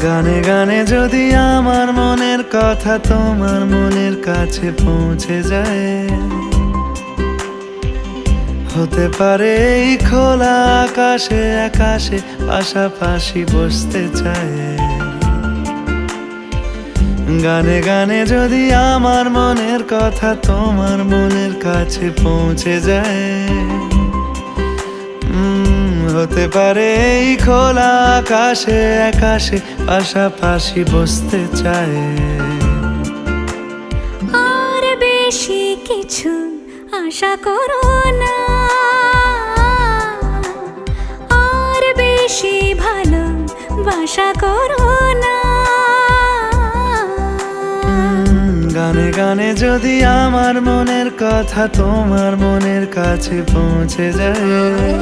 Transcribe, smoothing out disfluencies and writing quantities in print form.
গানে গানে যদি আমার মনের কথা তোমার মনের কাছে পৌঁছে যায়, হতে পারে এই খোলা আকাশে আকাশে পাশাপাশি বসতে চায়। গানে গানে যদি আমার মনের কথা তোমার মনের কাছে পৌঁছে যায়, হতে পারে এই খোলা আকাশে আকাশে পাশাপাশি বসতে চায়। আর বেশি কিছু আশা করো না, আর বেশি ভালোবাসা করো না। গানে গানে যদি আমার মনের কথা তোমার মনের কাছে পৌঁছে যায়,